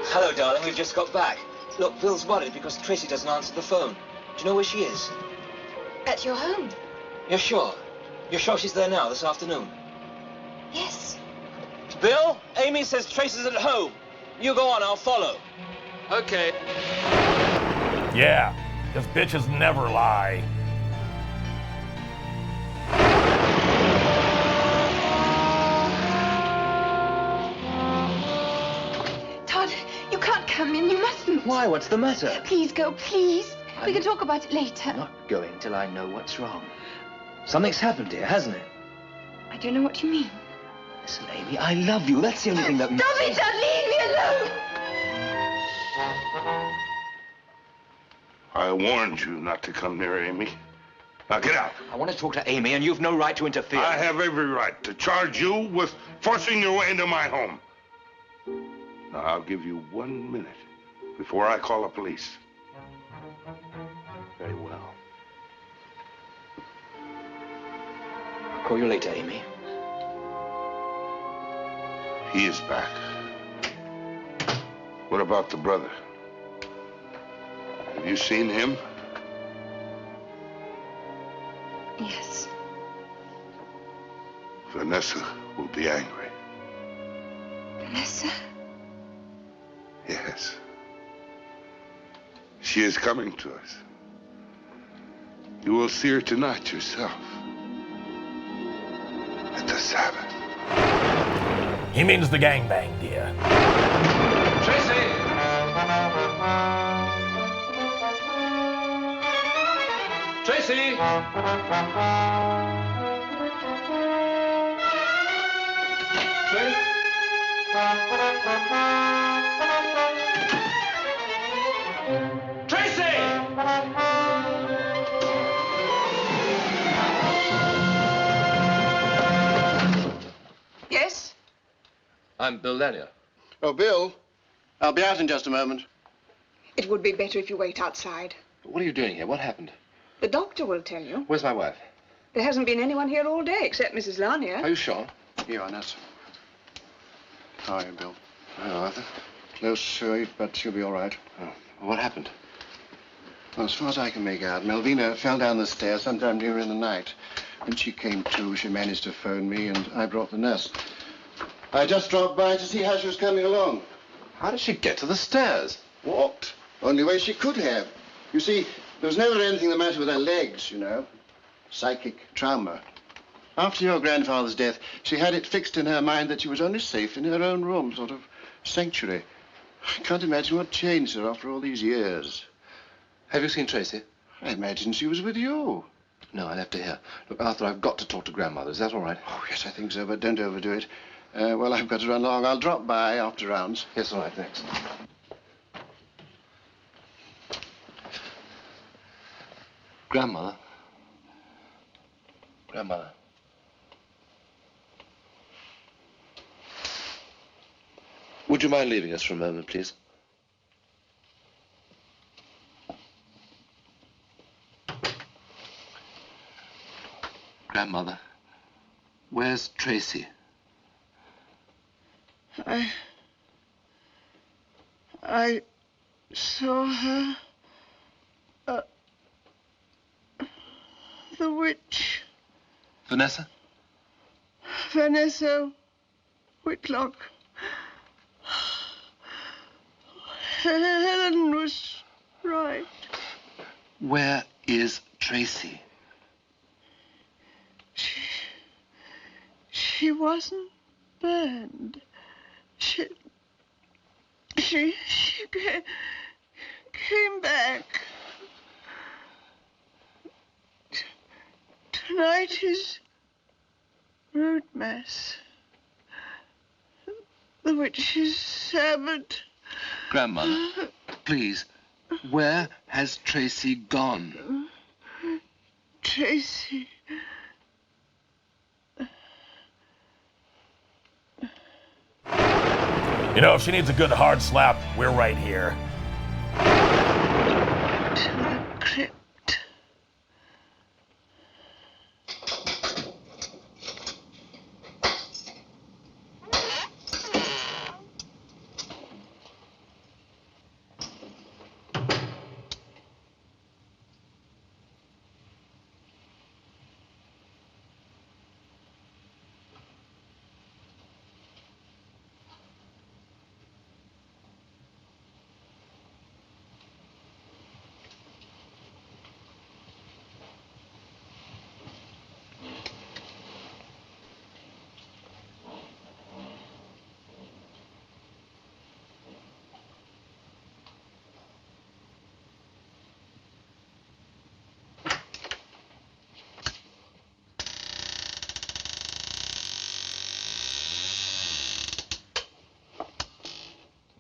Hello, darling. We've just got back. Look, Bill's worried because Tracy doesn't answer the phone. Do you know where she is? At your home? You're sure? You're sure she's there now, this afternoon? Yes. Bill, Amy says Tracy's at home. You go on, I'll follow. Okay. Yeah, because bitches never lie. Todd, you can't come in. You mustn't. Why? What's the matter? Please go, please. We can talk about it later. I'm not going till I know what's wrong. Something's happened here, hasn't it? I don't know what you mean. Listen, Amy, I love you. That's the only thing that... Stop it, Todd. Leave me alone. I warned you not to come near Amy. Now get out. I want to talk to Amy, and you've no right to interfere. I have every right to charge you with forcing your way into my home. Now, I'll give you 1 minute before I call the police. Very well. I'll call you later, Amy. He is back. What about the brother? Have you seen him? Yes. Vanessa will be angry. Vanessa? Yes. She is coming to us. You will see her tonight yourself. At the Sabbath. He means the gangbang, dear. Tracy! Tracy! Tracy! Yes? I'm Bill Lanier. Oh, Bill, I'll be out in just a moment. It would be better if you wait outside. What are you doing here? What happened? The doctor will tell you. Where's my wife? There hasn't been anyone here all day except Mrs. Lanier. Are you sure? Here, Nurse. How are you, Bill? Oh, Arthur. Close to it, but she'll be all right. Oh, what happened? Well, as far as I can make out, Melvina fell down the stairs sometime during the night. When she came to, she managed to phone me, and I brought the nurse. I just dropped by to see how she was coming along. How did she get to the stairs? Walked. Only way she could have. You see, there was never anything the matter with her legs, you know. Psychic trauma. After your grandfather's death, she had it fixed in her mind that she was only safe in her own room, sort of sanctuary. I can't imagine what changed her after all these years. Have you seen Tracy? I imagine she was with you. No, I left her here. Look, Arthur, I've got to talk to Grandmother. Is that all right? Oh, yes, I think so, but don't overdo it. Well, I've got to run along. I'll drop by after rounds. Yes, all right, thanks. Grandmother? Grandmother? Would you mind leaving us for a moment, please? Grandmother, where's Tracy? I saw her. The witch. Vanessa? Vanessa Whitlock. Helen was right. Where is Tracy? She wasn't burned. She came back. Tonight is road mass. The witch's Sabbath. Grandmother, please, where has Tracy gone? Tracy You know, if she needs a good hard slap, we're right here. To the crypt.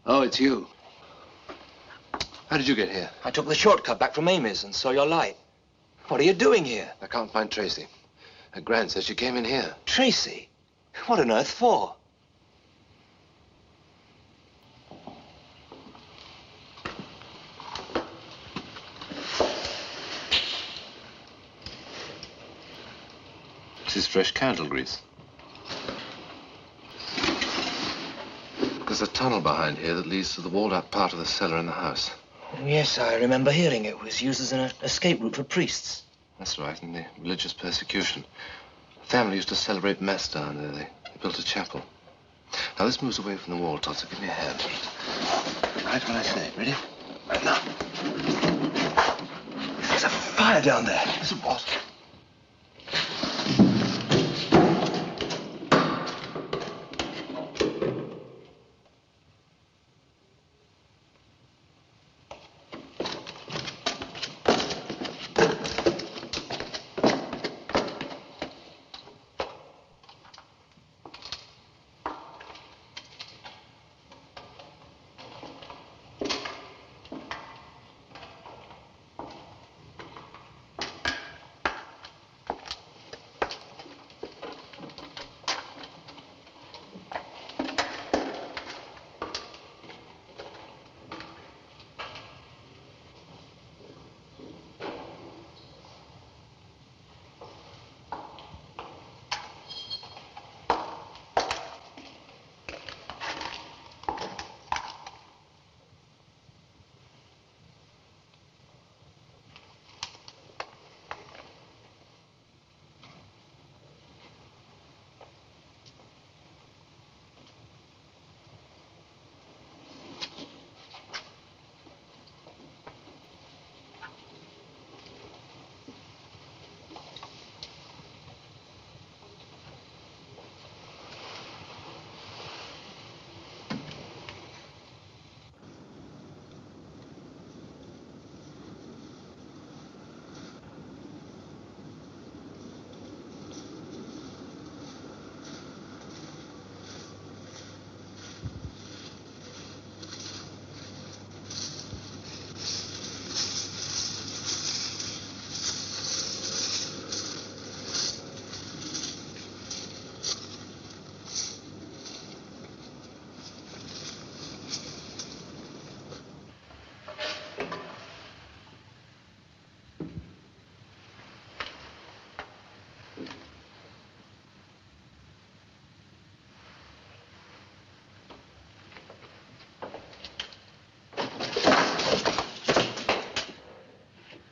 Oh, it's you. How did you get here? I took the shortcut back from Amy's and saw your light. What are you doing here? I can't find Tracy. Her Gran says she came in here. Tracy? What on earth for? This is fresh candle grease. There's a tunnel behind here that leads to the walled-up part of the cellar in the house. Yes, I remember hearing it was used as an escape route for priests. That's right, in the religious persecution. The family used to celebrate Mass down there. They built a chapel. Now, this moves away from the wall, Todd, so give me a hand. Right when I say it. Ready? Right now. There's a fire down there. Is it what?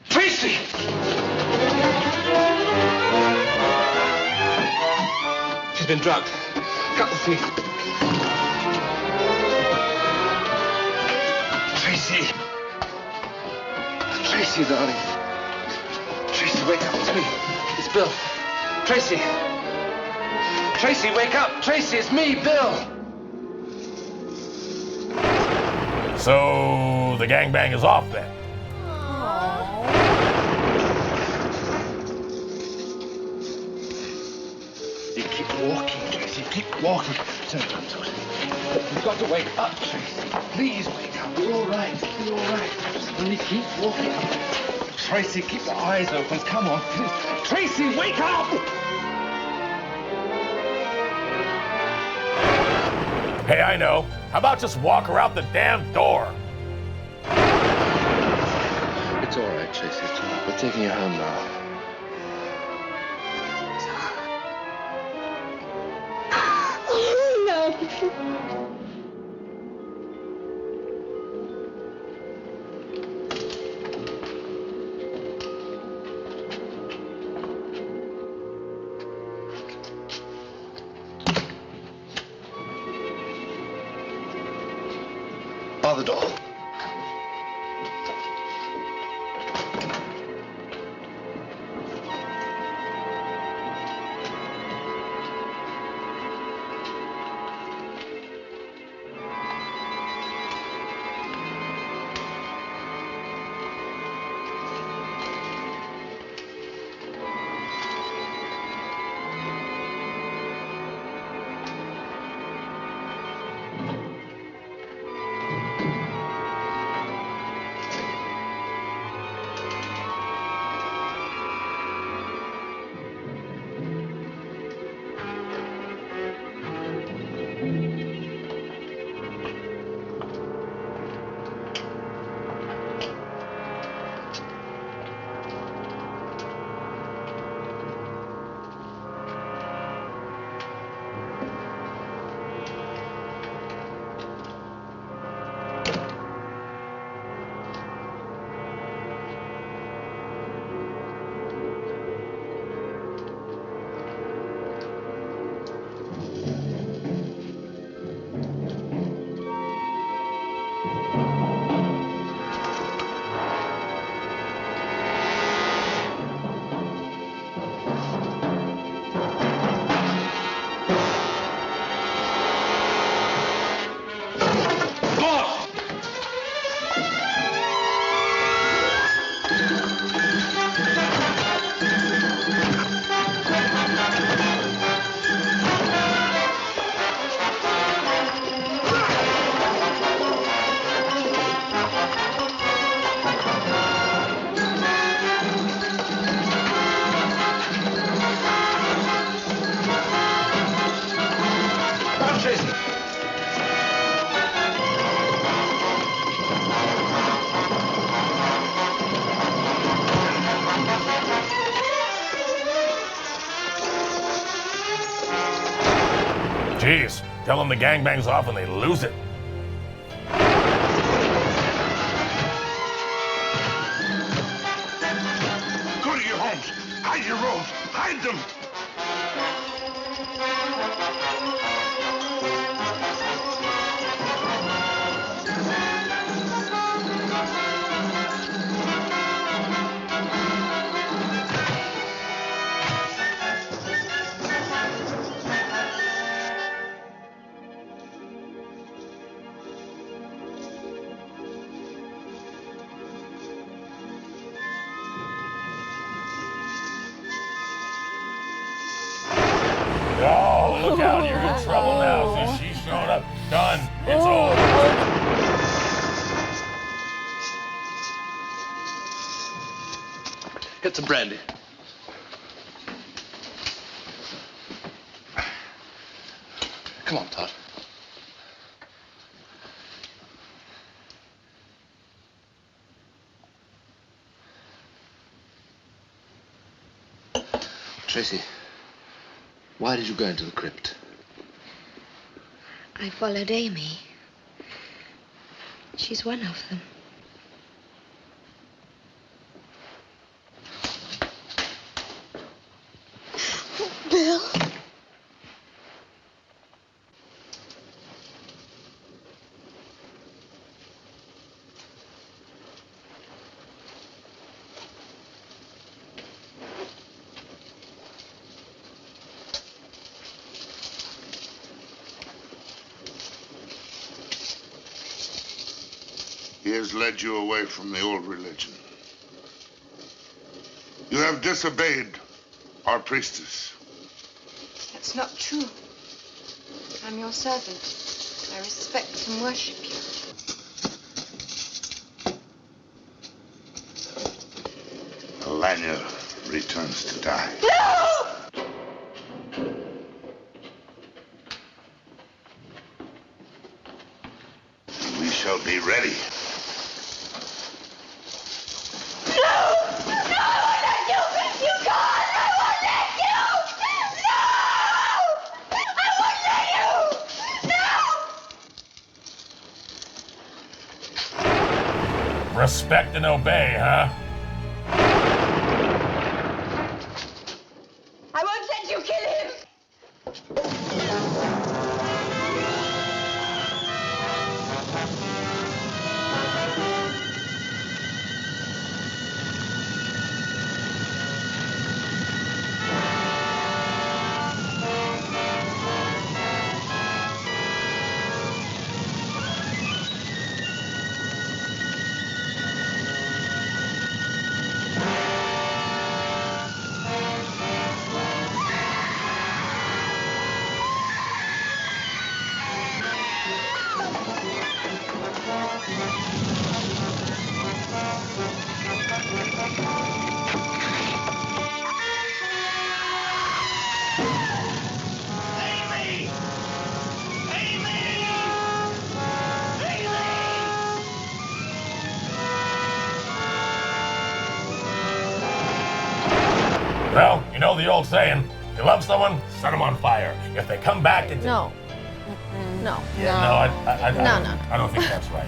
Tracy! She's been drugged. Cut the feet. Tracy! Tracy, darling. Tracy, wake up. It's me. It's Bill. Tracy! Tracy, wake up! Tracy, it's me, Bill! So the gangbang is off then. You keep walking, Tracy. Keep walking. Turn around, Todd. You've got to wake up, Tracy. Please wake up. You're all right. You're all right. Just only keep walking. Tracy, keep your eyes open. Come on. Please. Tracy, wake up! Hey, I know. How about just walk her out the damn door? It's all right, Tracy. It's all right. We're taking you home now. No. Bar the door. Jeez, tell them the gangbang's off and they lose it. Go to your homes. Hide your robes. Hide them. Oh, look out, you're in trouble now. She's showing up. Done. It's over. Get some brandy. Come on, Todd. Tracy, why did you go into the crypt? I followed Amy. She's one of them. Bill? He has led you away from the old religion. You have disobeyed our priestess. That's not true. I'm your servant. I respect and worship you. Alanya returns to die. No! be ready. Respect and obey, huh? I won't let you kill him! Well, you know the old saying, you love someone, set them on fire. If they come back and... No. No. Yeah, No. I don't think that's right.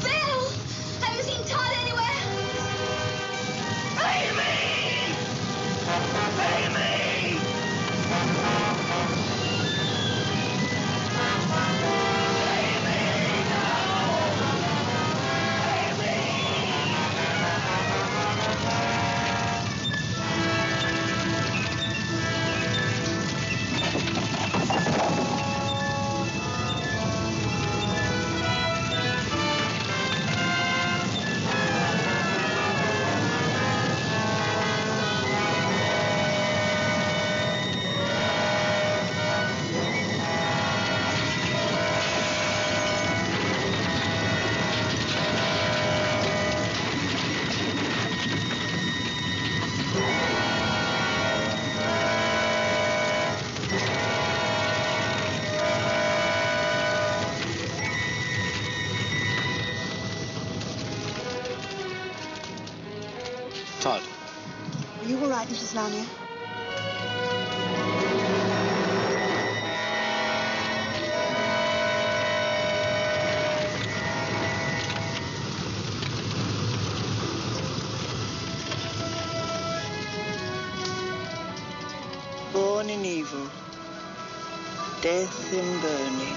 Bill! Have you seen Todd anywhere? Todd. Are you all right, Mrs. Lanier? Born in evil, death in burning.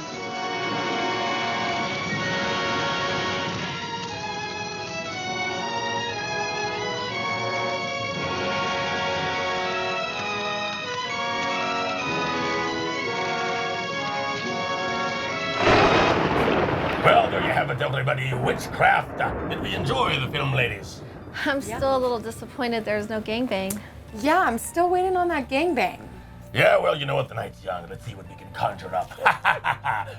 Well, there you have it, everybody. Witchcraft. Did we enjoy the film, ladies? I'm still a little disappointed there's no gangbang. Yeah, I'm still waiting on that gangbang. Yeah, well, you know what? The night's young. Let's see what we can conjure up.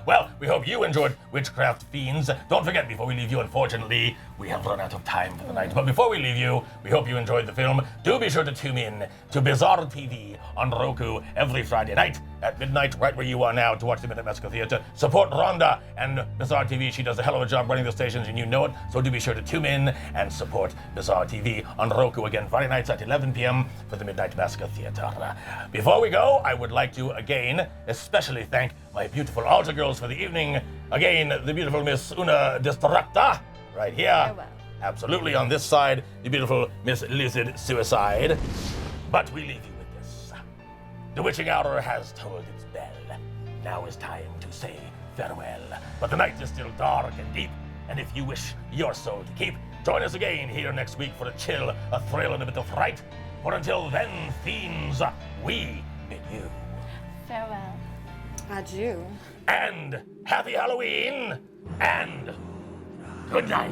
Well, we hope you enjoyed Witchcraft Fiends. Don't forget, before we leave you, unfortunately, we have run out of time for the night. But before we leave you, we hope you enjoyed the film. Do be sure to tune in to Bizarre TV on Roku every Friday night at midnight, right where you are now, to watch the Midnight Massacre Theater. Support Rhonda and Bizarre TV. She does a hell of a job running the stations, and you know it. So do be sure to tune in and support Bizarre TV on Roku again Friday nights at 11 p.m. for the Midnight Massacre Theater. Before we go, I would like to again especially thank my beautiful altar girls for the evening. Again, the beautiful Miss Una Distracta, right here. Absolutely on this side, the beautiful Miss Lizard Suicide. But we leave you with this. The witching hour has tolled its bell. Now is time to say farewell. But the night is still dark and deep, and if you wish your soul to keep, join us again here next week for a chill, a thrill, and a bit of fright. For until then, fiends, we bid you Farewell. Adieu. and happy Halloween, and good night.